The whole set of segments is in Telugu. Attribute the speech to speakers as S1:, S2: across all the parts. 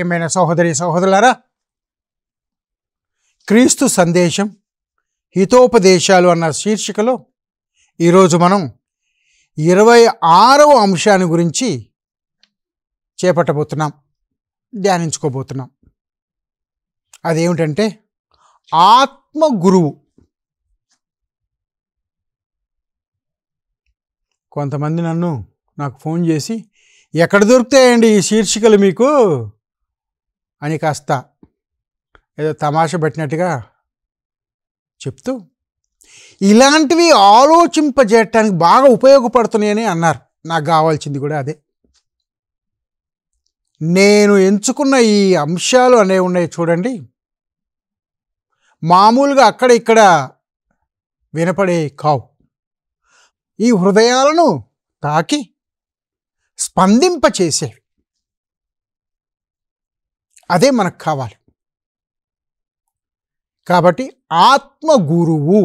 S1: ప్రియమైన సహోదరి సహోదరులారా, క్రీస్తు సందేశం హితోపదేశాలు అన్న శీర్షికలో ఈరోజు మనం 26వ అంశాన్ని గురించి చేపట్టబోతున్నాం, ధ్యానించుకోబోతున్నాం. అదేమిటంటే ఆత్మ గురువు. కొంతమంది నాకు ఫోన్ చేసి ఎక్కడ దొరుకుతాయండి ఈ శీర్షికలు మీకు అని కాస్త ఏదో తమాషా పెట్టినట్టుగా చెప్తూ ఇలాంటివి ఆలోచింపజేయటానికి బాగా ఉపయోగపడుతున్నాయని అన్నారు. నాకు కావాల్సింది కూడా అదే. నేను ఎంచుకున్న ఈ అంశాలు అనేవి ఉన్నాయి చూడండి, మామూలుగా అక్కడ ఇక్కడ వినపడే కావు. ఈ హృదయాలను తాకి స్పందింపచేసేవి. అదే మనకు కావాలి. కాబట్టి ఆత్మ గురువు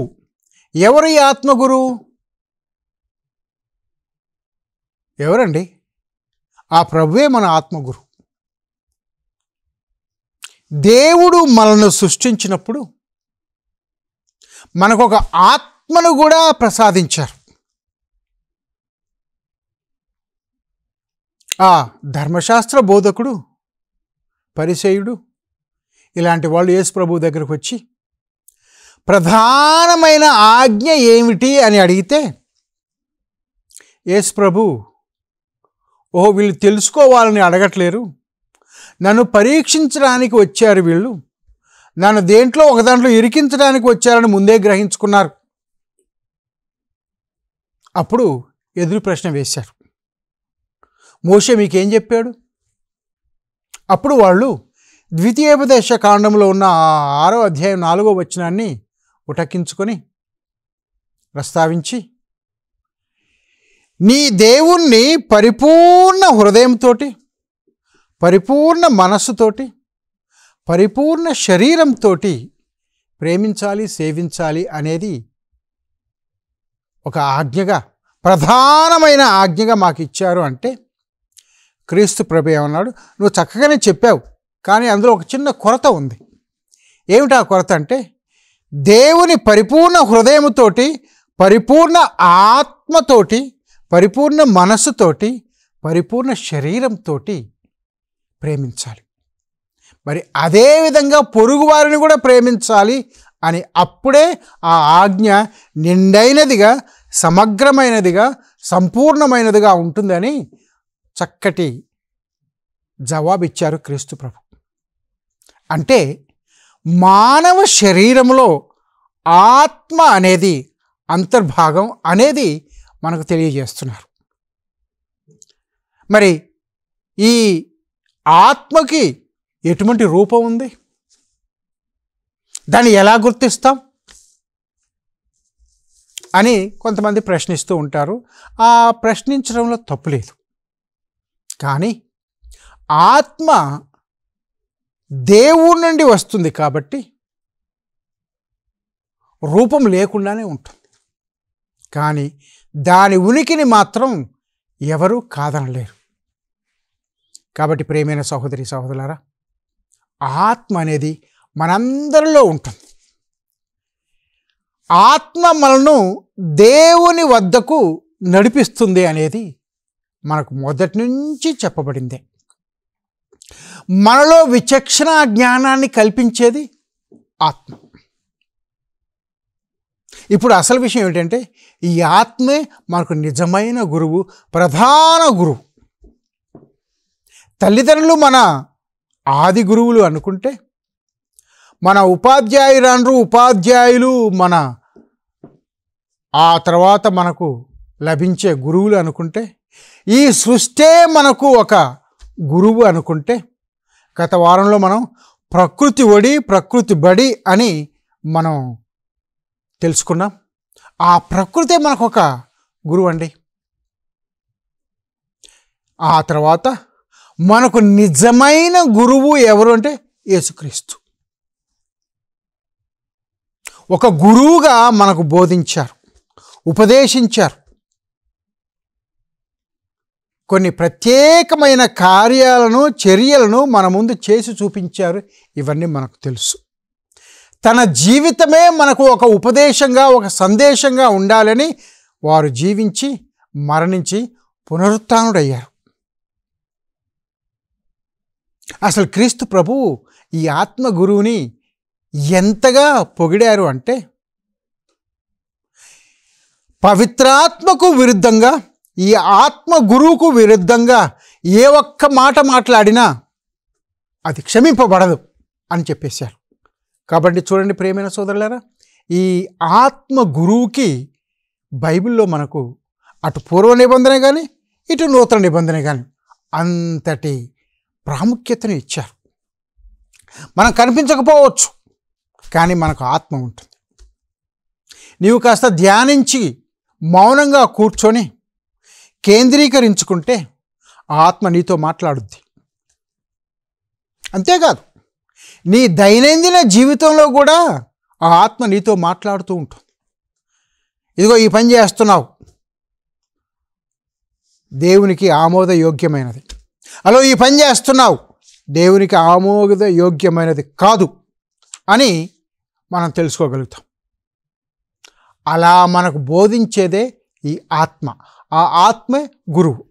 S1: ఎవరు? ఈ ఆత్మ గురువు ఎవరండి? ఆ ప్రభువే మన ఆత్మగురు. దేవుడు మనల్ని సృష్టించినప్పుడు మనకు ఒక ఆత్మను కూడా ప్రసాదించారు. ఆ ధర్మశాస్త్ర బోధకుడు, పరిసయ్యుడు ఇలాంటి వాళ్ళు యేసు ప్రభు దగ్గరకు వచ్చి ప్రధానమైన ఆజ్ఞ ఏమిటి అని అడిగితే యేసు ప్రభు, ఓహో వీళ్ళు తెలుసుకోవాలని అడగట్లేరు, నన్ను పరీక్షించడానికి వచ్చారు, వీళ్ళు నన్ను దేంట్లో ఒక దాంట్లో ఇరికించడానికి వచ్చారని ముందే గ్రహించుకున్నారు. అప్పుడు ఎదురు ప్రశ్న వేశారు, మోషే మీకేం చెప్పాడు? అప్పుడు వాళ్ళు ద్వితీయోపదేశ కాండంలో ఉన్న 6వ అధ్యాయం 4వ వచనాన్ని ఉటకించుకొని ప్రస్తావించి, నీ దేవుణ్ణి పరిపూర్ణ హృదయంతో, పరిపూర్ణ మనస్సుతోటి, పరిపూర్ణ శరీరంతో ప్రేమించాలి, సేవించాలి అనేది ఒక ఆజ్ఞగా, ప్రధానమైన ఆజ్ఞగా మాకు ఇచ్చారు. అంటే క్రీస్తు ప్రభు ఏమన్నాడు, నువ్వు చక్కగానే చెప్పావు, కానీ అందులో ఒక చిన్న కొరత ఉంది. ఏమిటి ఆ కొరత అంటే, దేవుని పరిపూర్ణ హృదయముతోటి, పరిపూర్ణ ఆత్మతోటి, పరిపూర్ణ మనస్సుతోటి, పరిపూర్ణ శరీరంతో ప్రేమించాలి. మరి అదేవిధంగా పొరుగువారిని కూడా ప్రేమించాలి అని అప్పుడే ఆ ఆజ్ఞ నిండైనదిగా, సమగ్రమైనదిగా, సంపూర్ణమైనదిగా ఉంటుందని చక్కటి జవాబిచ్చారు క్రీస్తు ప్రభు. అంటే మానవ శరీరంలో ఆత్మ అనేది అంతర్భాగం అనేది మనకు తెలియజేస్తున్నారు. మరి ఈ ఆత్మకి ఎటువంటి రూపం ఉంది? దాన్ని ఎలా గుర్తిస్తాం అని కొంతమంది ప్రశ్నిస్తూ ఉంటారు. ఆ ప్రశ్నించడంలో తప్పు లేదు. కానీ ఆత్మ దేవుడి నుండి వస్తుంది కాబట్టి రూపం లేకుండానే ఉంటుంది. కానీ దాని ఉనికిని మాత్రం ఎవరు కాదనలేరు. కాబట్టి ప్రియమైన సహోదరి సహోదరులారా, ఆత్మ అనేది మనందరిలో ఉంటుంది. ఆత్మ మనను దేవుని వద్దకు నడిపిస్తుంది అనేది మనకు మొదటి నుంచి చెప్పబడిందే. మనలో విచక్షణ జ్ఞానాన్ని కల్పించేది ఆత్మ. ఇప్పుడు అసలు విషయం ఏమిటంటే, ఈ ఆత్మే మనకు నిజమైన గురువు, ప్రధాన గురువు. తల్లిదండ్రులు మన ఆది గురువులు అనుకుంటే, మన ఉపాధ్యాయులు మన ఆ తర్వాత మనకు లభించే గురువులు అనుకుంటే, ఈ సృష్టే మనకు ఒక గురువు అనుకుంటే, గత వారంలో మనం ప్రకృతి ఒడి ప్రకృతి బడి అని మనం తెలుసుకున్నాం. ఆ ప్రకృతే మనకు ఒక గురువు అండి. ఆ తర్వాత మనకు నిజమైన గురువు ఎవరు అంటే యేసుక్రీస్తు. ఒక గురువుగా మనకు బోధించారు, ఉపదేశించారు. కొన్ని ప్రత్యేకమైన కార్యాలను, చర్యలను మన ముందు చేసి చూపించారు. ఇవన్నీ మనకు తెలుసు. తన జీవితమే మనకు ఒక ఉపదేశంగా, ఒక సందేశంగా ఉండాలని వారు జీవించి, మరణించి, పునరుత్థానుడయ్యారు. అసలు క్రీస్తు ప్రభువు ఈ ఆత్మ గురువుని ఎంతగా పొగిడారు అంటే, పవిత్రాత్మకు విరుద్ధంగా, ఈ ఆత్మ గురువుకు విరుద్ధంగా ఏ ఒక్క మాట మాట్లాడినా అది క్షమింపబడదు అని చెప్పేశారు. కాబట్టి చూడండి ప్రియమైన సోదరులారా, ఈ ఆత్మ గురువుకి బైబిల్లో మనకు అటు పూర్వ నిబంధన కానీ, ఇటు నూతన నిబంధన కానీ అంతటి ప్రాముఖ్యతను ఇచ్చారు. మనం కనిపించకపోవచ్చు, కానీ మనకు ఆత్మ ఉంటుంది. నీవు కాస్త ధ్యానించి మౌనంగా కూర్చొని కేంద్రీకరించుకుంటే ఆ ఆత్మ నీతో మాట్లాడుద్ది. అంతేకాదు, నీ దైనందిన జీవితంలో కూడా ఆ ఆత్మ నీతో మాట్లాడుతూ ఉంటుంది. ఇదిగో ఈ పని చేస్తున్నావు, దేవునికి ఆమోదయోగ్యమైనది. అలా ఈ పని చేస్తున్నావు, దేవునికి ఆమోదయోగ్యమైనది కాదు అని మనం తెలుసుకోగలుగుతాం. అలా మనకు బోధించేదే ఈ ఆత్మ. ఆ ఆత్మే గురువు.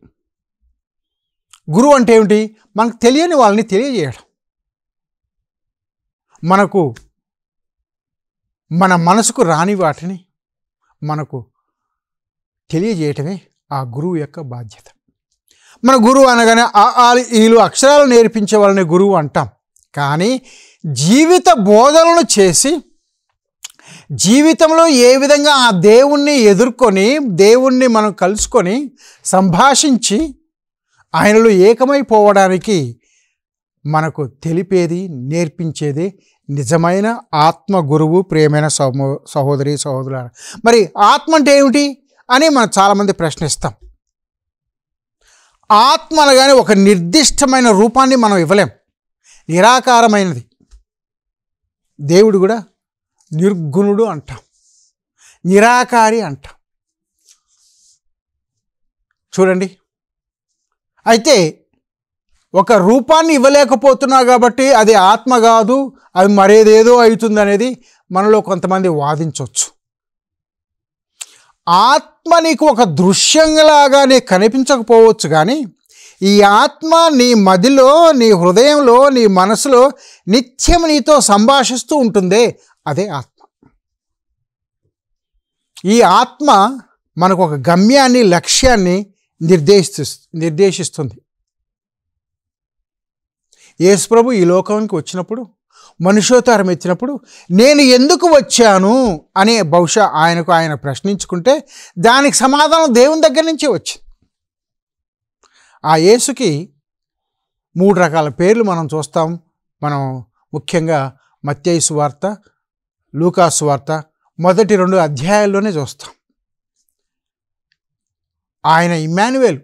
S1: గురువు అంటే ఏమిటి? మనకు తెలియని వాళ్ళని తెలియజేయడం. మనకు మన మనసుకు రాని వాటిని మనకు తెలియజేయటమే ఆ గురువు యొక్క బాధ్యత. మన గురువు అనగానే వీళ్ళు అక్షరాలు నేర్పించే వాళ్ళని గురువు అంటాం. కానీ జీవిత బోధనలు చేసి, జీవితంలో ఏ విధంగా ఆ దేవుణ్ణి ఎదుర్కొని, దేవుణ్ణి మనం కలుసుకొని సంభాషించి ఆయనలో ఏకమైపోవడానికి మనకు తెలిపేది, నేర్పించేది నిజమైన ఆత్మ గురువు. ప్రియమైన సహోదరి సహోదరులారా, మరి ఆత్మ అంటే ఏమిటి అని మనం చాలామంది ప్రశ్నిస్తాం. ఆత్మ అనగానే ఒక నిర్దిష్టమైన రూపాన్ని మనం ఇవ్వలేం. నిరాకారమైనది. దేవుడు కూడా నిర్గుణుడు అంటాం, నిరాకారి అంటాం. చూడండి, అయితే ఒక రూపాన్ని ఇవ్వలేకపోతున్నా కాబట్టి అది ఆత్మ కాదు, అది మరేదేదో అవుతుంది అనేది మనలో కొంతమంది వాదించవచ్చు. ఆత్మ నీకు ఒక దృశ్యంలాగానే కనిపించకపోవచ్చు, కానీ ఈ ఆత్మ నీ మదిలో, నీ హృదయంలో, నీ మనసులో నిత్యం నీతో సంభాషిస్తూ ఉంటుందే, అదే ఆత్మ. ఈ ఆత్మ మనకు ఒక గమ్యాన్ని, లక్ష్యాన్ని నిర్దేశిస్తుంది. యేసు ప్రభు ఈ లోకానికి వచ్చినప్పుడు, మనుష్యోతారం ఎత్తినప్పుడు నేను ఎందుకు వచ్చాను అనే బహుశా ఆయన ప్రశ్నించుకుంటే దానికి సమాధానం దేవుని దగ్గర నుంచే వచ్చింది. ఆ యేసుకి 3 రకాల పేర్లు మనం చూస్తాం. మనం ముఖ్యంగా మత్తయి సువార్త, లూకా సువార్త మొదటి 2 అధ్యాయాల్లోనే చూస్తాం. ఆయన ఇమ్మానుయేలు,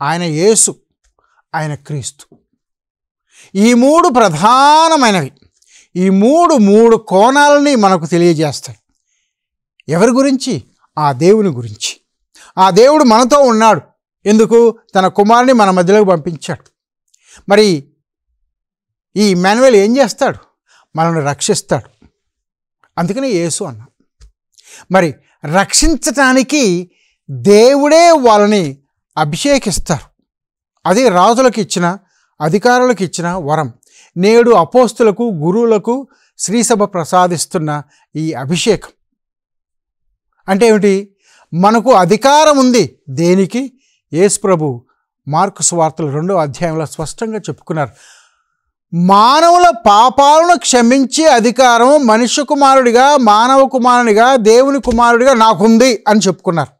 S1: ఆయన యేసు, ఆయన క్రీస్తు. ఈ 3 ప్రధానమైనవి. ఈ మూడు కోణాలని మనకు తెలియజేస్తాయి. ఎవరి గురించి? ఆ దేవుని గురించి. ఆ దేవుడు మనతో ఉన్నాడు. ఎందుకు? తన కుమారుని మన మధ్యలోకి పంపించాడు. మరి ఈ ఇమ్మానుయేలు ఏం చేస్తాడు? మనల్ని రక్షిస్తాడు. అందుకనే యేసు అన్నాం. మరి రక్షించటానికి దేవుడే వాళ్ళని అభిషేకిస్తారు. అది రాజులకు ఇచ్చిన, అధికారులకు ఇచ్చిన వరం. నేడు అపోస్తులకు, గురువులకు శ్రీసభ ప్రసాదిస్తున్న ఈ అభిషేకం అంటే ఏమిటి? మనకు అధికారం ఉంది. దేనికి? యేసు ప్రభు మార్కు సువార్తలు 2వ అధ్యాయంలో స్పష్టంగా చెప్పుకున్నారు. మానవుల పాపాలను క్షమించే అధికారం మనుష్య కుమారుడిగా, మానవ కుమారునిగా, దేవుని కుమారుడిగా నాకుంది అని చెప్పుకున్నారు.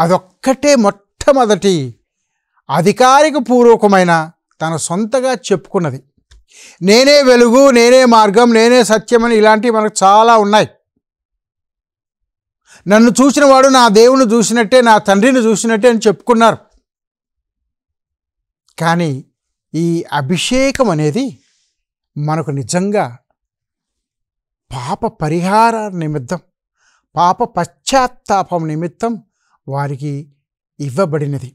S1: అదొక్కటే మొట్టమొదటి అధికారిక పూర్వకమైన తన సొంతగా చెప్పుకున్నది. నేనే వెలుగు, నేనే మార్గం, నేనే సత్యమని ఇలాంటివి మనకు చాలా ఉన్నాయి. నన్ను చూసిన వాడు నా దేవుని చూసినట్టే, నా తండ్రిని చూసినట్టే అని చెప్పుకున్నారు. కానీ ఈ అభిషేకం అనేది మనకు నిజంగా పాప పరిహార నిమిత్తం, పాప పశ్చాత్తాపం నిమిత్తం వారికి ఇవ్వబడినది.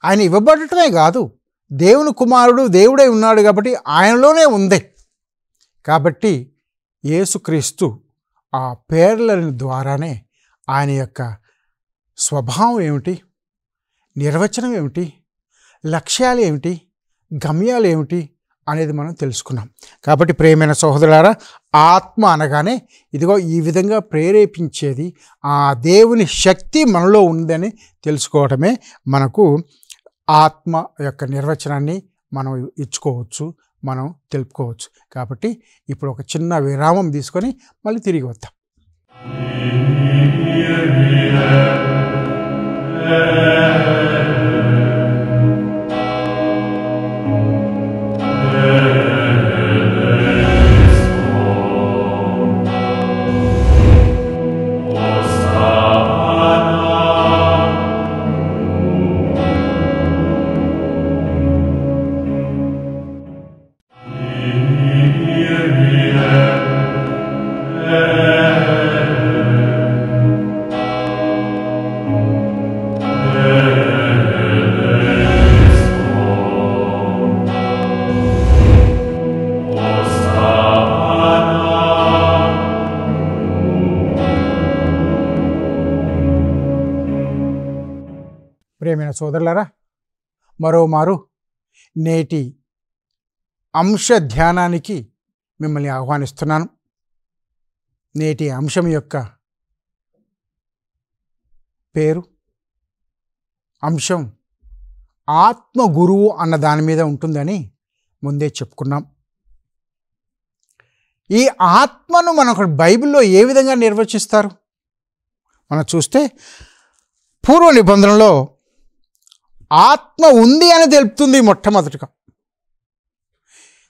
S1: ఆయన ఇవ్వబడటమే కాదు, దేవుని కుమారుడు దేవుడే ఉన్నాడు కాబట్టి ఆయనలోనే ఉంది. కాబట్టి యేసుక్రీస్తు ఆ పేర్ల ద్వారానే ఆయన యొక్క స్వభావం ఏమిటి, నిర్వచనం ఏమిటి, లక్ష్యాలు ఏమిటి, గమ్యాలు ఏమిటి అనేది మనం తెలుసుకున్నాం. కాబట్టి ప్రియమైన సహోదరులారా, ఆత్మ అనగానే ఇదిగో ఈ విధంగా ప్రేరేపించేది ఆ దేవుని శక్తి మనలో ఉందని తెలుసుకోవటమే మనకు ఆత్మ యొక్క నిర్వచనాన్ని మనం ఇచ్చుకోవచ్చు, మనం తెలుపుకోవచ్చు. కాబట్టి ఇప్పుడు ఒక చిన్న విరామం తీసుకొని మళ్ళీ తిరిగి వద్దాం. ప్రియమైన సోదరులారా, మరోమారు నేటి అంశ ధ్యానానికి మిమ్మల్ని ఆహ్వానిస్తున్నాను. నేటి అంశం యొక్క పేరు, అంశం ఆత్మ గురువు అన్న దాని మీద ఉంటుందని ముందే చెప్పుకున్నాం. ఈ ఆత్మను మనకు బైబిల్లో ఏ విధంగా నిర్వచిస్తారు మనం చూస్తే, పూర్వ నిబంధనలో ఆత్మ ఉంది అని తెలుపుతుంది. మొట్టమొదటిగా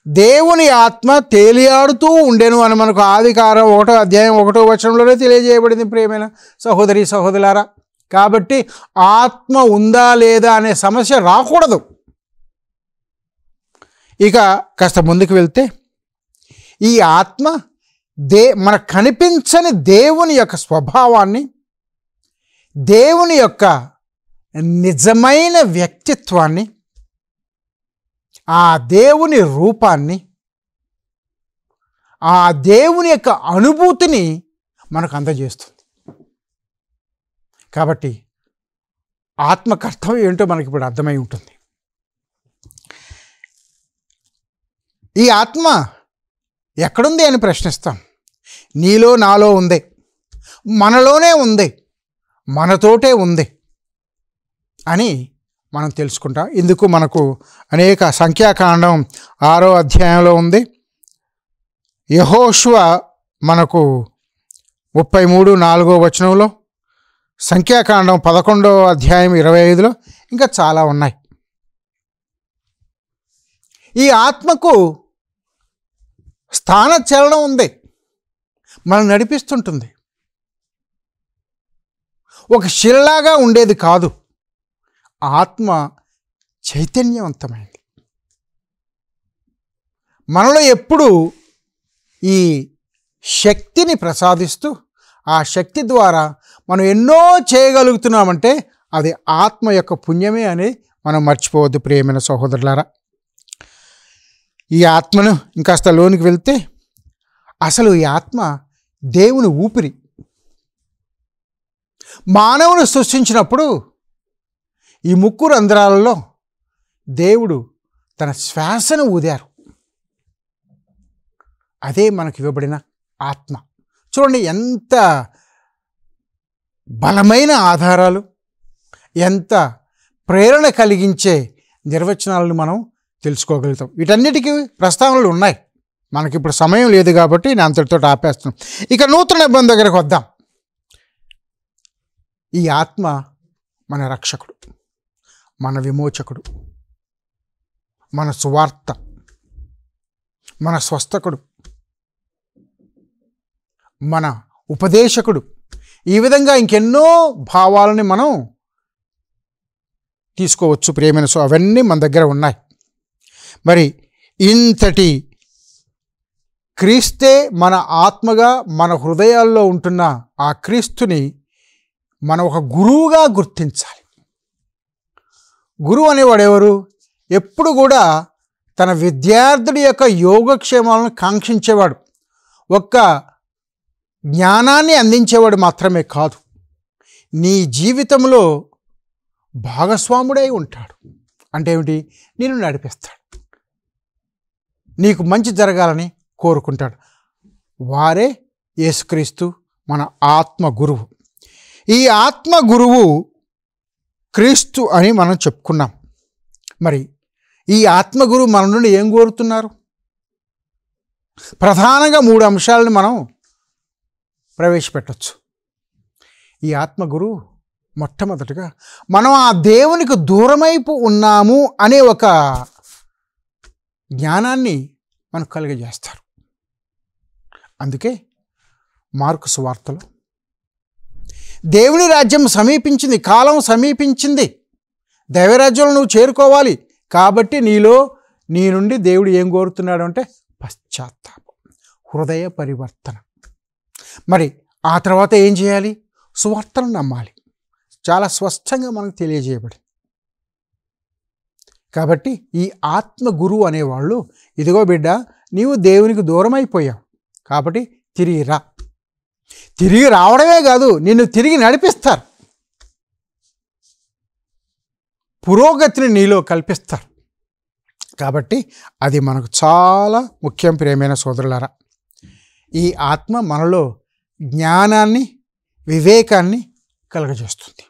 S1: దేవుని ఆత్మ తేలియాడుతూ ఉండెను అని మనకు ఆదికాండం 1వ అధ్యాయం 1వ వచనంలోనే తెలియజేయబడింది. ప్రియమైన సహోదరి సహోదరులారా, కాబట్టి ఆత్మ ఉందా లేదా అనే సమస్య రాకూడదు. ఇక కాస్త ముందుకు వెళ్తే, ఈ ఆత్మ మనకు కనిపించని దేవుని యొక్క స్వభావాన్ని, దేవుని యొక్క నిజమైన వ్యక్తిత్వాన్ని, ఆ దేవుని రూపాన్ని, ఆ దేవుని యొక్క అనుభూతిని మనకు అందజేస్తుంది. కాబట్టి ఆత్మ కర్తవ్యం ఏంటో మనకి ఇప్పుడు అర్థమై ఉంటుంది. ఈ ఆత్మ ఎక్కడుంది అని ప్రశ్నిస్తాం. నీలో నాలో ఉంది, మనలోనే ఉంది, మనతోటే ఉంది అని మనం తెలుసుకుంటాం. ఇందుకు మనకు అనేక సంఖ్యాకాండం 6వ అధ్యాయంలో ఉంది. యెహోషువ మనకు 33:4వ వచనంలో, సంఖ్యాకాండం 11వ అధ్యాయం 25లో, ఇంకా చాలా ఉన్నాయి. ఈ ఆత్మకు స్థానచలనం ఉంది, మనం నడిపిస్తుంటుంది. ఒక శిలలాగా ఉండేది కాదు, ఆత్మ చైతన్యవంతమైంది. మనలో ఎప్పుడు ఈ శక్తిని ప్రసాదిస్తూ, ఆ శక్తి ద్వారా మనం ఎన్నో చేయగలుగుతున్నామంటే అది ఆత్మ యొక్క పుణ్యమే అని మనం మర్చిపోవద్దు. ప్రియమైన సహోదరులారా, ఈ ఆత్మను ఇంకాస్త లోనికి వెళ్తే, అసలు ఈ ఆత్మ దేవుని ఊపిరి. మానవుని సృష్టించినప్పుడు ఈ ముక్కు రంధ్రాలలో దేవుడు తన శ్వాసను ఊదారు. అదే మనకు ఇవ్వబడిన ఆత్మ. చూడండి ఎంత బలమైన ఆధారాలు, ఎంత ప్రేరణ కలిగించే నిర్వచనాలను మనం తెలుసుకోగలుగుతాం. వీటన్నిటికీ ప్రస్తావనలు ఉన్నాయి. మనకిప్పుడు సమయం లేదు కాబట్టి నేను అంతటితో ఆపేస్తున్నాం. ఇక నూతన నిబంధన దగ్గరకు వద్దాం. ఈ ఆత్మ మన రక్షకుడు, మన విమోచకుడు, మన సువార్త, మన స్వస్థకుడు, మన ఉపదేశకుడు. ఈ విధంగా ఇంకెన్నో భావాలని మనం తీసుకోవచ్చు. ప్రియమైన అవన్నీ మన దగ్గర ఉన్నాయి. మరి ఇంతటి క్రీస్తే మన ఆత్మగా మన హృదయాల్లో ఉంటున్న ఆ క్రీస్తుని మనం ఒక గురువుగా గుర్తించాలి. గురువు అనేవాడు ఎవరు? ఎప్పుడు కూడా తన విద్యార్థుడి యొక్క యోగక్షేమాలను కాంక్షించేవాడు. ఒక్క జ్ఞానాన్ని అందించేవాడు మాత్రమే కాదు, నీ జీవితంలో భాగస్వాముడై ఉంటాడు. అంటే ఏమిటి? నిన్ను నడిపిస్తాడు, నీకు మంచి జరగాలని కోరుకుంటాడు. వారే యేసుక్రీస్తు మన ఆత్మ గురువు. ఈ ఆత్మ గురువు క్రీస్తు అని మనం చెప్పుకున్నాం. మరి ఈ ఆత్మ గురువు మన నుండి ఏం కోరుతున్నారు? ప్రధానంగా 3 అంశాలను మనం ప్రవేశపెట్టవచ్చు. ఈ ఆత్మ గురువు మొట్టమొదటిగా మనం ఆ దేవునికి దూరమైపు ఉన్నాము అనే ఒక జ్ఞానాన్ని మనకు కలిగజేస్తారు. అందుకే మార్కు సువార్తలో దేవుని రాజ్యం సమీపించింది, కాలం సమీపించింది, దైవరాజ్యంలో నువ్వు చేరుకోవాలి, కాబట్టి నీ నుండి దేవుడు ఏం కోరుతున్నాడు అంటే పశ్చాత్తాపం, హృదయ పరివర్తన. మరి ఆ తర్వాత ఏం చేయాలి? సువార్తను నమ్మాలి. చాలా స్పష్టంగా మనకు తెలియజేయబడి. కాబట్టి ఈ ఆత్మ గురువు అనేవాళ్ళు, ఇదిగో బిడ్డ నీవు దేవునికి దూరం అయిపోయావు, కాబట్టి తిరిగి రా. తిరిగి రావడమే కాదు, నిన్ను తిరిగి నడిపిస్తారు, పురోగతిని నీలో కల్పిస్తారు. కాబట్టి అది మనకు చాలా ముఖ్యం. ప్రియమైన సోదరులారా, ఈ ఆత్మ మనలో జ్ఞానాన్ని, వివేకాన్ని కలుగజేస్తుంది.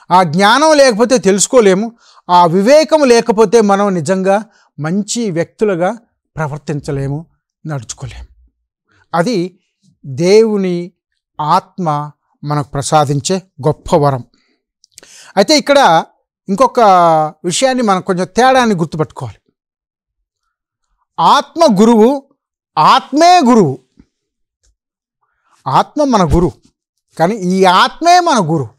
S1: ఆ జ్ఞానం లేకపోతే తెలుసుకోలేము, ఆ వివేకం లేకపోతే మనం నిజంగా మంచి వ్యక్తులుగా ప్రవర్తించలేము, నడుచుకోలేము. అది దేవుని ఆత్మ మనకు ప్రసాదించే గొప్ప వరం. అయితే ఇక్కడ ఇంకొక విషయాన్ని మనం కొంచెం తేడాన్ని గుర్తుపెట్టుకోవాలి. ఆత్మ గురువు, ఆత్మే గురువు. ఆత్మ మన గురువు, కానీ ఈ ఆత్మే మన గురువు.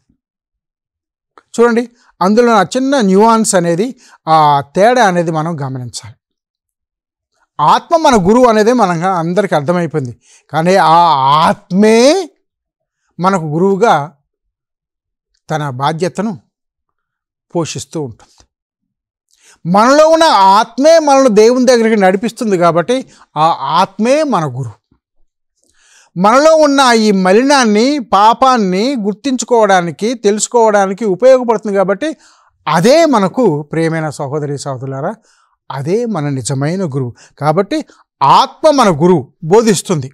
S1: చూడండి, అందులో చిన్న న్యూయాన్స్ అనేది, ఆ తేడా అనేది మనం గమనించాలి. ఆత్మ మన గురువు అనేది మనకు అందరికీ అర్థమైపోయింది, కానీ ఆ ఆత్మే మనకు గురువుగా తన బాధ్యతను పోషిస్తూ ఉంటుంది. మనలో ఉన్న ఆత్మే మనల్ని దేవుని దగ్గరికి నడిపిస్తుంది, కాబట్టి ఆ ఆత్మే మన గురువు. మనలో ఉన్న ఈ మలినాన్ని, పాపాన్ని గుర్తించుకోవడానికి, తెలుసుకోవడానికి ఉపయోగపడుతుంది, కాబట్టి అదే మనకు, ప్రియమైన సహోదరి సహోదరులారా, అదే మన నిజమైన గురువు. కాబట్టి ఆత్మ మన గురువు బోధిస్తుంది,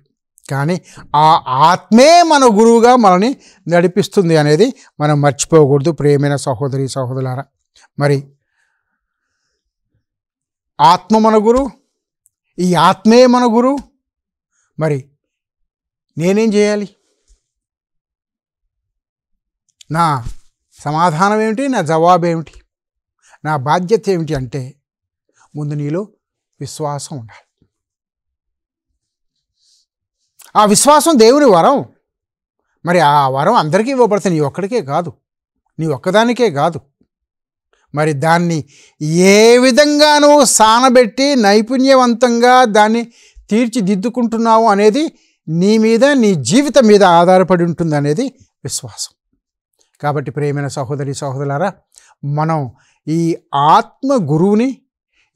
S1: కానీ ఆ ఆత్మే మన గురువుగా మనల్ని నడిపిస్తుంది అనేది మనం మర్చిపోకూడదు, ప్రియమైన సహోదరి సహోదరులారా. మరి ఆత్మ మన గురువు, ఈ ఆత్మే మన గురువు. మరి నేనేం చేయాలి? నా సమాధానం ఏమిటి? నా జవాబు ఏమిటి? నా బాధ్యత ఏమిటి అంటే, ముందు నీలో విశ్వాసం ఉండాలి. ఆ విశ్వాసం దేవుని వరం. మరి ఆ వరం అందరికీ ఇవ్వబడుతుంది, నీ ఒక్కడికే కాదు, నీ ఒక్కదానికే కాదు. మరి దాన్ని ఏ విధంగా నువ్వు సానబెట్టి నైపుణ్యవంతంగా దాన్ని తీర్చిదిద్దుకుంటున్నావు అనేది నీ మీద, నీ జీవితం మీద ఆధారపడి ఉంటుంది అనేది విశ్వాసం. కాబట్టి ప్రియమైన సహోదరి సహోదరులారా, మనం ఈ ఆత్మ గురువుని,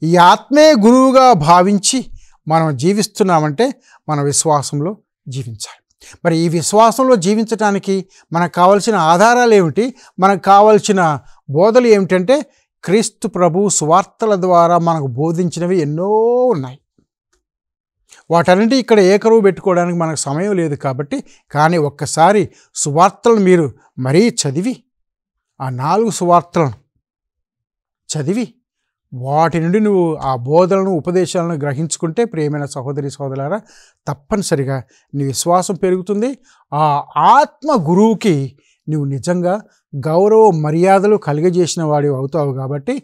S1: ఈ ఆత్మే గురువుగా భావించి మనం జీవిస్తున్నామంటే మన విశ్వాసంలో జీవించాలి. మరి ఈ విశ్వాసంలో జీవించడానికి మనకు కావలసిన ఆధారాలు ఏమిటి? మనకు కావలసిన బోధలు ఏమిటంటే, క్రీస్తు ప్రభు సువార్తల ద్వారా మనకు బోధించినవి ఎన్నో ఉన్నాయి. వాటన్నిటి ఇక్కడ ఏకరువు పెట్టుకోవడానికి మనకు సమయం లేదు కాబట్టి, కానీ ఒక్కసారి సువార్తలను మీరు మరీ చదివి, ఆ 4 సువార్తలను చదివి వాటి నుండి నువ్వు ఆ బోధనలను, ఉపదేశాలను గ్రహించుకుంటే, ప్రియమైన సహోదరి సహోదరులారా, తప్పనిసరిగా నీ విశ్వాసం పెరుగుతుంది. ఆ ఆత్మ గురువుకి నువ్వు నిజంగా గౌరవ మర్యాదలు కలిగజేసిన వాడివి అవుతావు. కాబట్టి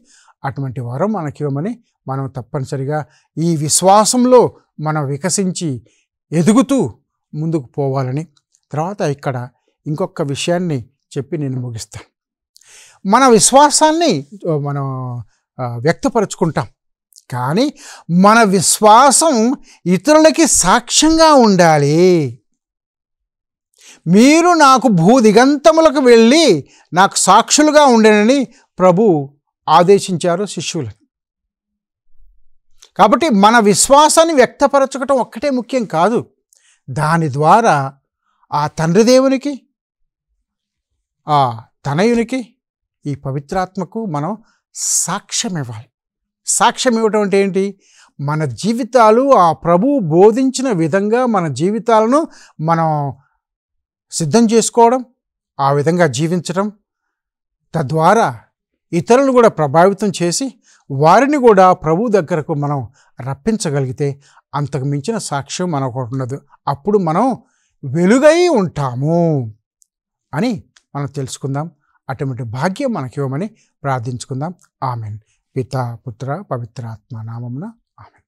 S1: అటువంటి వరం మనకివ్వమని మనం తప్పనిసరిగా ఈ విశ్వాసంలో మనం వికసించి ఎదుగుతూ ముందుకు పోవాలని. తర్వాత ఇక్కడ ఇంకొక విషయాన్ని చెప్పి నేను ముగిస్తాను. మన విశ్వాసాన్ని మనం వ్యక్తపరుచుకుంటాం, కానీ మన విశ్వాసం ఇతరులకి సాక్ష్యంగా ఉండాలి. మీరు నాకు భూదిగంతములకు వెళ్ళి నాకు సాక్షులుగా ఉండేనని ప్రభు ఆదేశించారు శిష్యులను. కాబట్టి మన విశ్వాసాన్ని వ్యక్తపరచడం ఒక్కటే ముఖ్యం కాదు, దాని ద్వారా ఆ తండ్రి దేవునికి, ఆ తనయునికి, ఈ పవిత్రాత్మకు మనం సాక్ష్యం ఇవ్వాలి. సాక్ష్యం ఇవ్వటం అంటే ఏంటి? మన జీవితాలు ఆ ప్రభువు బోధించిన విధంగా మన జీవితాలను మనం సిద్ధం చేసుకోవడం, ఆ విధంగా జీవించడం, తద్వారా ఇతరులను కూడా ప్రభావితం చేసి వారిని కూడా ప్రభు దగ్గరకు మనం రప్పించగలిగితే అంతకు మించిన సాక్ష్యం మనకు ఉండదు. అప్పుడు మనం వెలుగై ఉంటాము అని మనం తెలుసుకుందాం. అటువంటి భాగ్యం మనకి ఇవ్వమని ప్రార్థించుకుందాం. ఆమెన్. పితా పుత్ర పవిత్రాత్మ నామమున ఆమెన్.